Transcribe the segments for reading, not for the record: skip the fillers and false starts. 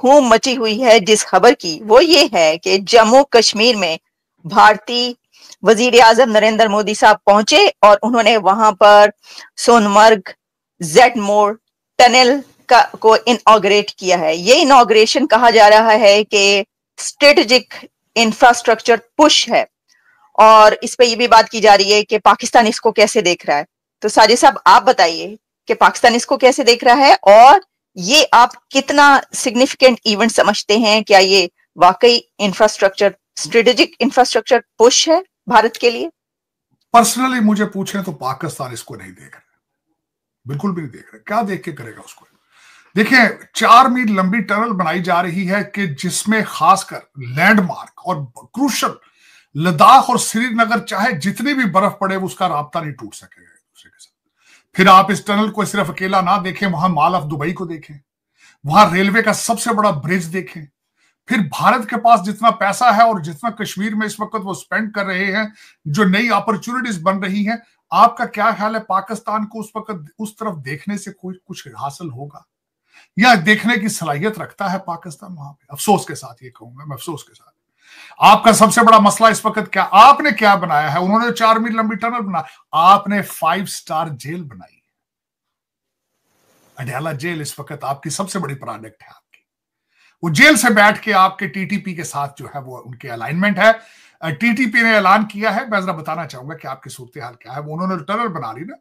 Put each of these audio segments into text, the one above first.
धूम मची हुई है जिस खबर की, वो ये है कि जम्मू कश्मीर में भारतीय वजीर आजम नरेंद्र मोदी साहब पहुंचे और उन्होंने वहां पर सोनमर्ग जेड मोड़ टनल को इनॉग्रेट किया है। ये इनॉग्रेशन कहा जा रहा है कि स्ट्रेटेजिक इंफ्रास्ट्रक्चर पुश है, और इस पे ये भी बात की जा रही है कि पाकिस्तान इसको कैसे देख रहा है। तो साजिद साहब, आप बताइए कि पाकिस्तान इसको कैसे देख रहा है, और ये आप कितना सिग्निफिकेंट इवेंट समझते हैं? क्या ये वाकई इंफ्रास्ट्रक्चर, स्ट्रेटेजिक इंफ्रास्ट्रक्चर पुश है भारत के लिए? पर्सनली मुझे पूछें तो पाकिस्तान इसको नहीं देख रहा, बिल्कुल भी नहीं देख रहा। क्या देख के करेगा उसको? देखिए, 4 मील लंबी टनल बनाई जा रही है कि जिसमें खासकर लैंडमार्क और क्रूशल लद्दाख और श्रीनगर, चाहे जितनी भी बर्फ पड़े, उसका राब्ता नहीं टूट सकेगा एक दूसरे के साथ। फिर आप इस टनल को सिर्फ अकेला ना देखें, वहां मॉल ऑफ दुबई को देखें, वहां रेलवे का सबसे बड़ा ब्रिज देखें। फिर भारत के पास जितना पैसा है और जितना कश्मीर में इस वक्त वो स्पेंड कर रहे हैं, जो नई अपॉर्चुनिटीज बन रही हैं, आपका क्या ख्याल है पाकिस्तान को उस वक्त उस तरफ देखने से कोई कुछ हासिल होगा या देखने की सलाहियत रखता है पाकिस्तान वहां पे? अफसोस के साथ ये कहूंगा मैं, अफसोस के साथ। आपका सबसे बड़ा मसला इस वक्त क्या, आपने क्या बनाया है? उन्होंने 4 मील लंबी टनल बनाया, आपने 5 स्टार जेल बनाई। अडयाला जेल इस वक्त आपकी सबसे बड़ी प्रोडक्ट है आपकी। वो जेल से बैठ के आपके टीटीपी के साथ जो है वो उनके अलाइनमेंट है। टीटीपी ने ऐलान किया है, मैं जरा बताना चाहूंगा कि आपकी सूरत हाल क्या है। वो उन्होंने टनल बना ली ना,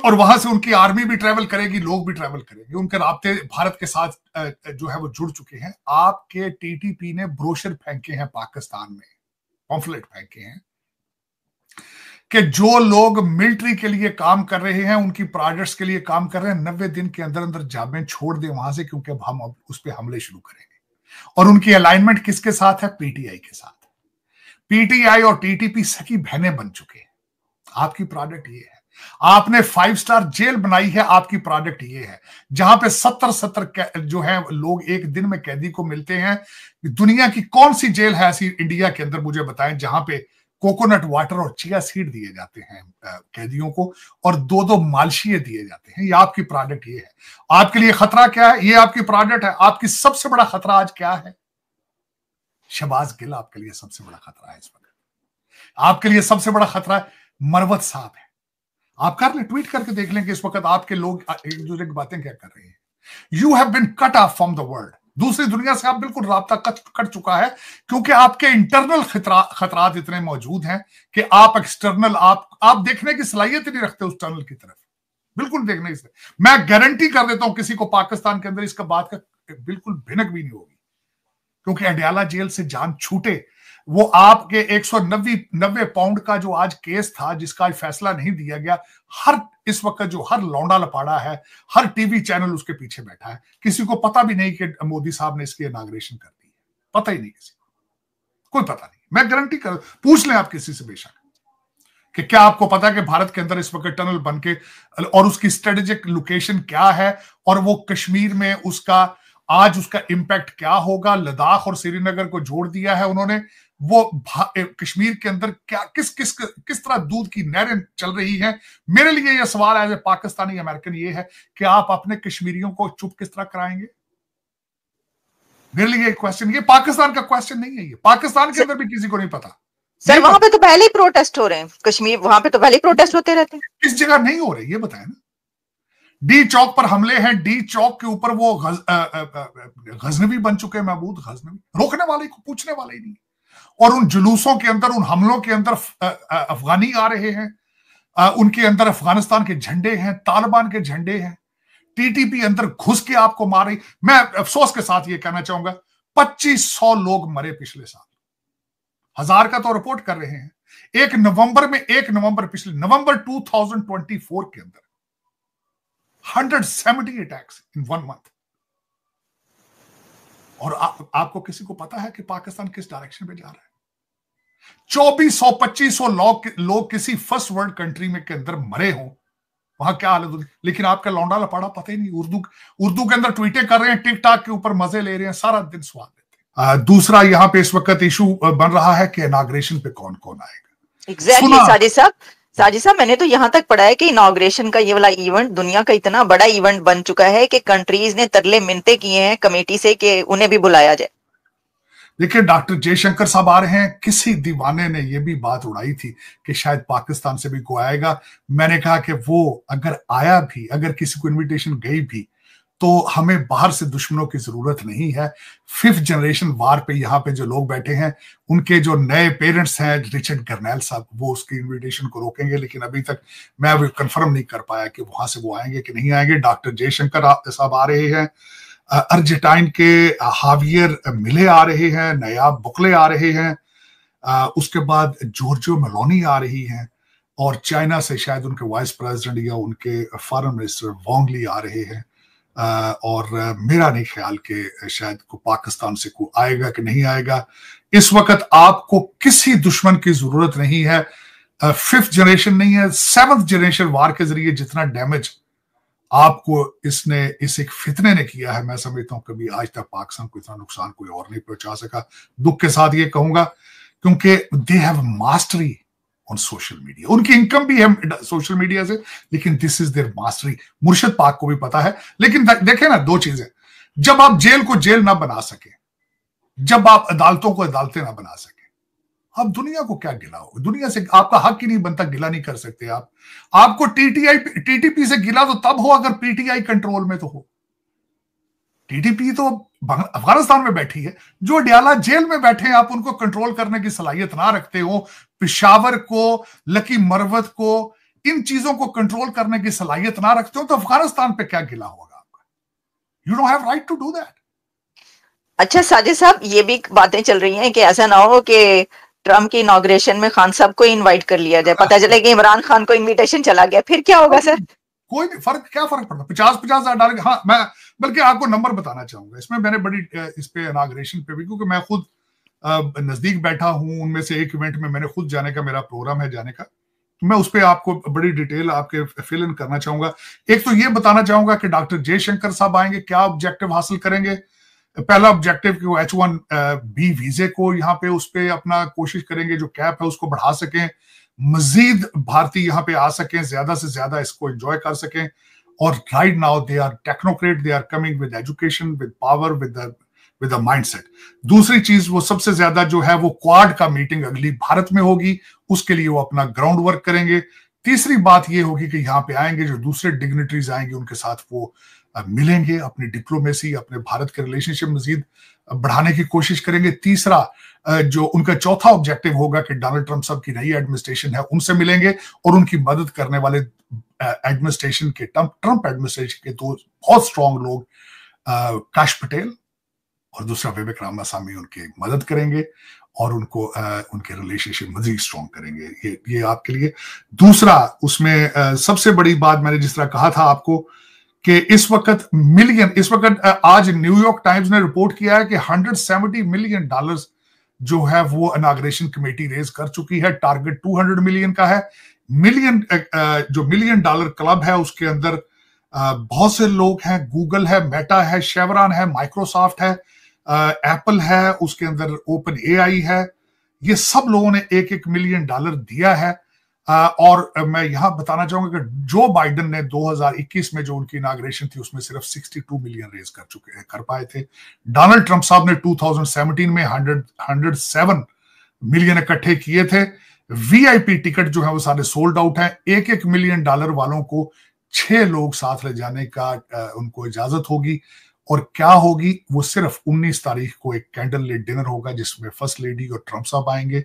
और वहां से उनकी आर्मी भी ट्रेवल करेगी, लोग भी ट्रेवल करेंगे, उनके राब्ते भारत के साथ जो है वो जुड़ चुके हैं। आपके टीटीपी ने ब्रोशर फेंके हैं पाकिस्तान में, पॉम्फलेट फेंके हैं कि जो लोग मिलिट्री के लिए काम कर रहे हैं, उनकी प्रोजेक्ट्स के लिए काम कर रहे हैं, 90 दिन के अंदर अंदर जाबें छोड़ दें वहां से, क्योंकि हम अब उस पर हमले शुरू करेंगे। और उनकी अलाइनमेंट किसके साथ है? पीटीआई के साथ। पीटीआई और टीटीपी सखी बहनें बन चुके हैं। आपकी प्रोडक्ट ये है। आपने 5 स्टार जेल बनाई है, आपकी प्रोडक्ट ये है, जहां पे 70 जो है लोग एक दिन में कैदी को मिलते हैं। दुनिया की कौन सी जेल है ऐसी इंडिया के अंदर, मुझे बताएं, जहां पे कोकोनट वाटर और चिया सीड दिए जाते हैं कैदियों को, और 2-2 मालशिए दिए जाते हैं। ये आपकी प्रोडक्ट ये है। आपके लिए खतरा क्या है? ये आपकी प्रोडक्ट है। आपकी सबसे बड़ा खतरा आज क्या है? शहबाज गिल आपके लिए सबसे बड़ा खतरा है इस वक्त। आपके लिए सबसे बड़ा खतरा है मरवत साहब है। आप कर ले, ट्वीट करके देख लें कि इस वक्त आपके लोग एक दूसरे की बातें क्या कर रहे हैं। You have been cut off from the world. दूसरी दुनिया से आप बिल्कुल राब्ता कट चुका है, क्योंकि आपके इंटरनल खतरात इतने मौजूद हैं कि आप एक्सटर्नल आप देखने की सलाहियत ही नहीं रखते उस टनल की तरफ, बिल्कुल देखने की। मैं गारंटी कर देता हूं किसी को पाकिस्तान के अंदर इसका बात का बिल्कुल भिनक भी नहीं होगी, क्योंकि अडयाला जेल से जान छूटे। वो आपके 190 पाउंड का जो आज केस था, जिसका आज फैसला नहीं दिया गया, हर इस वक्त जो हर लौंडा लपाड़ा है, हर टीवी चैनल उसके पीछे बैठा है। किसी को पता भी नहीं कि मोदी साहब ने इसकी इनॉग्रेशन कर दी है, पता ही नहीं किसी को, कोई पता नहीं। मैं गारंटी कर, पूछ लें आप किसी से बेशक कि क्या आपको पता है कि भारत के अंदर इस वक्त टनल बनके, और उसकी स्ट्रेटेजिक लोकेशन क्या है, और वो कश्मीर में उसका आज उसका इंपैक्ट क्या होगा। लद्दाख और श्रीनगर को जोड़ दिया है उन्होंने। वो कश्मीर के अंदर क्या किस तरह दूध की नहरें चल रही हैं। मेरे लिए यह सवाल एज ए पाकिस्तानी अमेरिकन ये है कि आप अपने कश्मीरियों को चुप किस तरह कराएंगे? मेरे लिए क्वेश्चन, ये पाकिस्तान का क्वेश्चन नहीं है, ये पाकिस्तान के अंदर भी किसी को नहीं पता। सर, वहां पे तो पहले ही प्रोटेस्ट हो रहे हैं, कश्मीर वहां पे तो पहले ही प्रोटेस्ट होते रहते हैं। किस जगह नहीं हो रहे ये बताएं ना। डी चौक पर हमले हैं, डी चौक के ऊपर वो गजनवी बन चुके हैं, महमूद गजनवी, रोकने वाले को पूछने वाले ही नहीं। और उन जुलूसों के अंदर, उन हमलों के अंदर अफगानी आ रहे हैं, उनके अंदर अफगानिस्तान के झंडे हैं, तालिबान के झंडे हैं, टीटीपी अंदर घुस के आपको मार रही। मैं अफसोस के साथ ये कहना चाहूंगा, 2500 लोग मरे पिछले साल, 1000 का तो रिपोर्ट कर रहे हैं। 1 नवंबर पिछले नवंबर 2024 के अंदर 170 अटैक्स इन 1 मंथ। और आपको किसी को पता है कि पाकिस्तान किस डायरेक्शन में जा रहा है? 2400-2500 लोग किसी फर्स्ट वर्ल्ड कंट्री में के अंदर मरे हों, वहां क्या हालत होगी। लेकिन आपका लौंडा लपाड़ा पता ही नहीं, उर्दू के अंदर ट्वीटें कर रहे हैं, टिकटॉक के ऊपर मजे ले रहे हैं, सारा दिन स्वाद लेते हैं। दूसरा यहां पे इस वक्त इशू बन रहा है कि इनॉग्रेशन पे कौन कौन आएगा। एग्जैक्टली साजिद साहब, साजिद साहब, मैंने तो यहाँ तक पढ़ा है कि इनॉग्रेशन का ये वाला इवेंट दुनिया का इतना बड़ा इवेंट बन चुका है कि कंट्रीज ने तरले मिन्नतें किए हैं कमेटी से कि उन्हें भी बुलाया जाए। देखिए, डॉक्टर जयशंकर साहब आ रहे हैं। किसी दीवाने ने यह भी बात उड़ाई थी कि शायद पाकिस्तान से भी कोई आएगा। मैंने कहा कि वो अगर आया भी, अगर किसी को इनविटेशन गई भी, तो हमें बाहर से दुश्मनों की जरूरत नहीं है। 5th जनरेशन वार पे यहाँ पे जो लोग बैठे हैं, उनके जो नए पेरेंट्स हैं, रिचर्ड कर्नेल साहब, वो उसकी इनविटेशन को रोकेंगे। लेकिन अभी तक मैं अभी कंफर्म नहीं कर पाया कि वहां से वो आएंगे कि नहीं आएंगे। डॉक्टर जयशंकर साहब आ रहे हैं, अर्जेंटाइन के हावियर मिले आ रहे हैं, नयाब बुकले आ रहे हैं, उसके बाद जॉर्जियो मेलोनी आ रही हैं, और चाइना से शायद उनके वाइस प्रेसिडेंट या उनके फॉरेन मिनिस्टर वांग ली आ रहे हैं। और मेरा नहीं ख्याल कि शायद को पाकिस्तान से कोई आएगा कि नहीं आएगा। इस वक्त आपको किसी दुश्मन की जरूरत नहीं है। 5th जनरेशन नहीं है, 7th जनरेशन वार के जरिए जितना डैमेज आपको इस एक फितने ने किया है, मैं समझता हूं कभी आज तक पाकिस्तान को इतना नुकसान कोई और नहीं पहुंचा सका। दुख के साथ ये कहूंगा, क्योंकि they have mastery on social media. उनकी इनकम भी है सोशल मीडिया से, लेकिन दिस इज देयर मास्टरी। मुर्शद पाक को भी पता है। लेकिन देखें ना, दो चीजें, जब आप जेल को जेल ना बना सके, जब आप अदालतों को अदालतें ना बना सके, आप दुनिया को क्या गिला हो? दुनिया से आपका हक ही नहीं बनता, गिला नहीं कर सकते आप। आपको टीटीपी से गिला तो तब हो अगर पीटीआई कंट्रोल में तो हो। टीटीपी तो अफगानिस्तान में बैठी है, जो अडयाला जेल में बैठे हैं, आप उनको कंट्रोल करने की सलाहियत ना रखते हो। पेशावर को, लकी मरवत को, इन चीजों को कंट्रोल करने की सलाहियत ना रखते हो, तो अफगानिस्तान पे क्या गिला होगा आपका? You don't have right to do that. अच्छा साजिद साहब, ये भी बातें चल रही हैं कि ऐसा ना हो कि ट्रम्प की इनॉग्रेशन में खान साहब को इनवाइट कर लिया जाए, पता चले कि इमरान खान को इनविटेशन चला गया, फिर क्या होगा सर? कोई क्या फर्क पड़ता? 50,000 डाल के। हाँ, मैं बल्कि आपको नंबर बताना चाहूंगा इसमें। मैंने बड़ी इस पे इनॉग्रेशन पे भी, क्योंकि मैं खुद नजदीक बैठा हूं, उनमें से एक इवेंट में मैंने खुद जाने का, मेरा प्रोग्राम है जाने का, तो मैं उस पर आपको बड़ी डिटेल आपके फिल इन करना चाहूंगा। एक तो ये बताना चाहूंगा कि डॉक्टर जयशंकर साहब आएंगे, क्या ऑब्जेक्टिव हासिल करेंगे। पहला ऑब्जेक्टिव कि वो H1B वीजे को यहाँ पे उस पर अपना कोशिश करेंगे, जो कैप है उसको बढ़ा सकें, मजीद भारतीय यहाँ पे आ सकें, ज्यादा से ज्यादा इसको एंजॉय कर सकें। और right now they are technocrat, they are coming with education, with power, with a mindset. दूसरी चीज, वो सबसे ज्यादा जो है वो क्वाड का मीटिंग अगली भारत में होगी, उसके लिए वो अपना ग्राउंड वर्क करेंगे। तीसरी बात ये होगी कि यहाँ पे आएंगे जो दूसरे डिग्निटरीज आएंगे, उनके साथ वो मिलेंगे, अपनी डिप्लोमेसी, अपने भारत के रिलेशनशिप मजीद बढ़ाने की कोशिश करेंगे। तीसरा, जो उनका चौथा ऑब्जेक्टिव होगा कि डोनाल्ड ट्रंप साहब की नई एडमिनिस्ट्रेशन है, उनसे मिलेंगे और उनकी मदद करने वाले एडमिनिस्ट्रेशन के, ट्रंप एडमिनिस्ट्रेशन के दो बहुत स्ट्रॉन्ग लोग, काश पटेल और दूसरा विवेक रामास्वामी, उनकी मदद करेंगे और उनको उनके रिलेशनशिप मजीद स्ट्रॉन्ग करेंगे। ये आपके लिए। दूसरा, उसमें सबसे बड़ी बात मैंने जिस तरह कहा था आपको कि इस वक्त आज न्यूयॉर्क टाइम्स ने रिपोर्ट किया है कि $170 मिलियन जो है वो इनॉग्रेशन कमेटी रेज कर चुकी है। टारगेट 200 मिलियन का है। जो $1 मिलियन क्लब है, उसके अंदर बहुत से लोग हैं। गूगल है, मेटा है, शेवरॉन है, माइक्रोसॉफ्ट है, एप्पल है, उसके अंदर ओपन एआई है। ये सब लोगों ने $1 मिलियन दिया है। और मैं यहां बताना चाहूंगा कि जो बाइडेन ने 2021 में जो उनकी इनॉग्रेशन थी, उसमें सिर्फ 62 मिलियन रेज कर पाए थे। डोनाल्ड ट्रंप साहब ने 2017 में 107 मिलियन इकट्ठे किए थे। वीआईपी टिकट जो है वो सारे सोल्ड आउट हैं। $1 मिलियन वालों को 6 लोग साथ ले जाने का उनको इजाजत होगी। और क्या होगी, वो सिर्फ 19 तारीख को एक कैंडल लिट डिनर होगा जिसमें फर्स्ट लेडी और ट्रंप साहब आएंगे,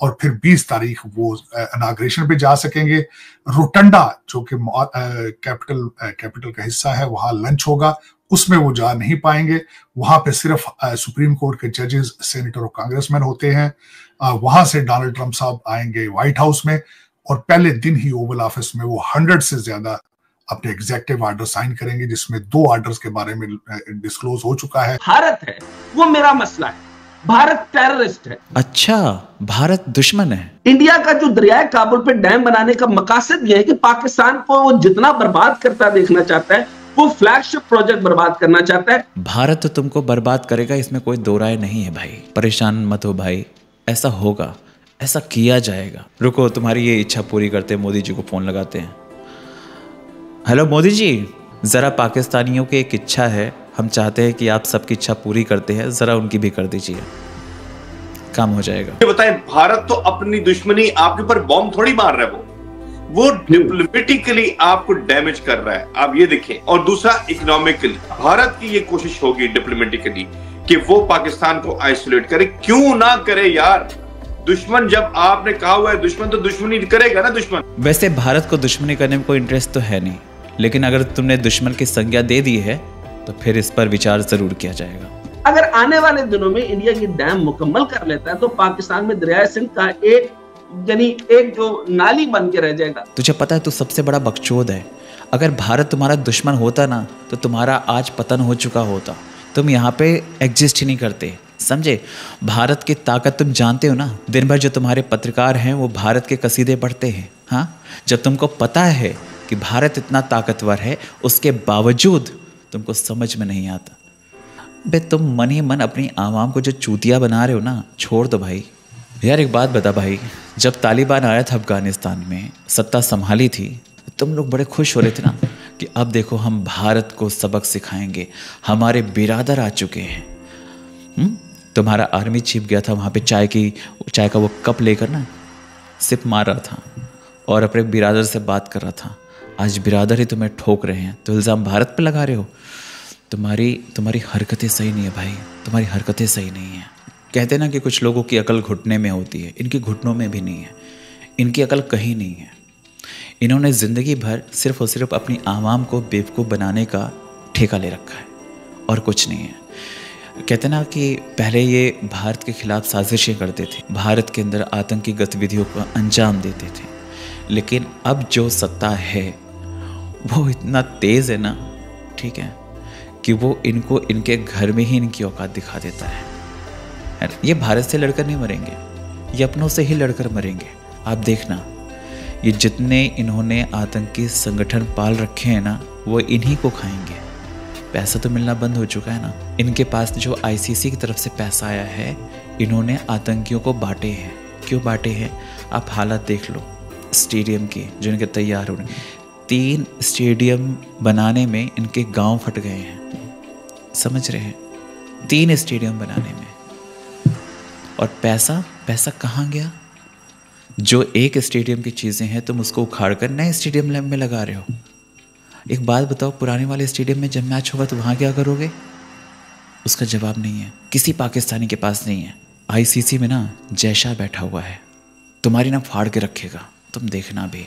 और फिर 20 तारीख वो इनॉग्रेशन पे जा सकेंगे। रोटंडा जो कि कैपिटल का हिस्सा है, वहां लंच होगा, उसमें वो जा नहीं पाएंगे। वहां पे सिर्फ सुप्रीम कोर्ट के जजेस, सेनेटर और कांग्रेसमैन होते हैं। वहां से डोनाल्ड ट्रंप साहब आएंगे व्हाइट हाउस में, और पहले दिन ही ओवल ऑफिस में वो 100 से ज्यादा अपने एग्जीक्यूटिव ऑर्डर साइन करेंगे, जिसमें 2 ऑर्डर्स के बारे में डिस्क्लोज हो चुका है। भारत है वो मेरा मसला है, भारत टेररिस्ट है। अच्छा, भारत दुश्मन है। इंडिया का जो दरियाए काबुल पे डैम बनाने का मकसद यह है कि पाकिस्तान को वो जितना बर्बाद करता देखना चाहता है, वो फ्लैगशिप प्रोजेक्ट बर्बाद करना चाहता है। भारत तो तुमको बर्बाद करेगा, इसमें कोई दो राय नहीं है भाई। परेशान मत हो भाई, ऐसा होगा, ऐसा किया जाएगा। रुको, तुम्हारी ये इच्छा पूरी करते हैं, मोदी जी को फ़ोन लगाते हैं। हेलो मोदी जी, ज़रा पाकिस्तानियों की एक इच्छा है, हम चाहते हैं कि आप सबकी इच्छा पूरी करते हैं, ज़रा उनकी भी कर दीजिए, काम हो जाएगा। ये बताएं, भारत तो अपनी दुश्मनी आपके ऊपर बॉम्ब थोड़ी मार रहा है, वो डिप्लोमेटिकली आपको डैमेज कर रहा है, आप ये देखें। और दूसरा, इकोनॉमिकली भारत की ये कोशिश होगी डिप्लोमेटिकली कि वो पाकिस्तान को आइसोलेट करे। क्यों ना करे यार, दुश्मन जब आपने कहा हुआ है दुश्मन, तो दुश्मनी करेगा ना दुश्मन। वैसे भारत को दुश्मनी करने में कोई इंटरेस्ट तो है नहीं, लेकिन अगर तुमने दुश्मन की संज्ञा दे दी है तो फिर इस पर विचार जरूर किया जाएगा। अगर आने वाले दिनों में इंडिया की डैम मुकम्मल कर लेता है तो पाकिस्तान में दरिया सिंध का एक जो नाली बन के रह जाएगा। तुझे पता है तू सबसे बड़ा बकचोद है। अगर भारत तुम्हारा दुश्मन होता ना तो तुम्हारा आज पतन हो चुका होता। तुम यहाँ पे एग्जिस्ट ही नहीं करते, समझे। भारत की ताकत तुम जानते हो ना। दिन भर जो तुम्हारे पत्रकार हैं वो भारत के कसीदे पढ़ते हैं। हाँ, जब तुमको पता है कि भारत इतना ताकतवर है, उसके बावजूद तुमको समझ में नहीं आता। बे तुम मन ही मन अपनी आवाम को जो चूतिया बना रहे हो ना, छोड़ दो भाई। यार एक बात बता भाई, जब तालिबान आया था अफगानिस्तान में, सत्ता संभाली थी, तुम लोग बड़े खुश हो रहे थे ना कि अब देखो हम भारत को सबक सिखाएंगे, हमारे बिरादर आ चुके हैं। तुम्हारा आर्मी चीफ गया था वहाँ पे चाय का वो कप लेकर ना सिप मार रहा था और अपने बिरादर से बात कर रहा था। आज बिरादर ही तुम्हें ठोक रहे हैं तो इल्ज़ाम भारत पे लगा रहे हो। तुम्हारी हरकतें सही नहीं है भाई, तुम्हारी हरकतें सही नहीं है। कहते ना कि कुछ लोगों की अकल घुटने में होती है, इनकी घुटनों में भी नहीं है, इनकी अकल कहीं नहीं है। इन्होंने ज़िंदगी भर सिर्फ और सिर्फ अपनी आवाम को बेवकूफ़ बनाने का ठेका ले रखा है और कुछ नहीं है। कहते ना कि पहले ये भारत के खिलाफ साजिशें करते थे, भारत के अंदर आतंकी गतिविधियों को अंजाम देते थे, लेकिन अब जो सत्ता है वो इतना तेज़ है ना, ठीक है, कि वो इनको इनके घर में ही इनकी औकात दिखा देता है। ये भारत से लड़कर नहीं मरेंगे, ये अपनों से ही लड़कर मरेंगे। आप देखना, ये जितने इन्होंने आतंकी संगठन पाल रखे हैं ना, वो इन्हीं को खाएंगे। पैसा तो मिलना बंद हो चुका है ना। इनके पास जो आईसीसी की तरफ से पैसा आया है, इन्होंने आतंकियों को बांटे हैं। क्यों बांटे हैं? आप हालत देख लो स्टेडियम की जो इनके तैयार हो रहे हैं। 3 स्टेडियम बनाने में इनके गांव फट गए हैं, समझ रहे हैं? 3 स्टेडियम बनाने में। और पैसा कहाँ गया? जो एक स्टेडियम की चीज़ें हैं तुम उसको उखाड़ कर नए स्टेडियम में लगा रहे हो। एक बात बताओ, पुराने वाले स्टेडियम में जब मैच होगा तो वहाँ क्या करोगे? उसका जवाब नहीं है, किसी पाकिस्तानी के पास नहीं है। आईसीसी में ना जय शाह बैठा हुआ है, तुम्हारी ना फाड़ के रखेगा, तुम देखना भी।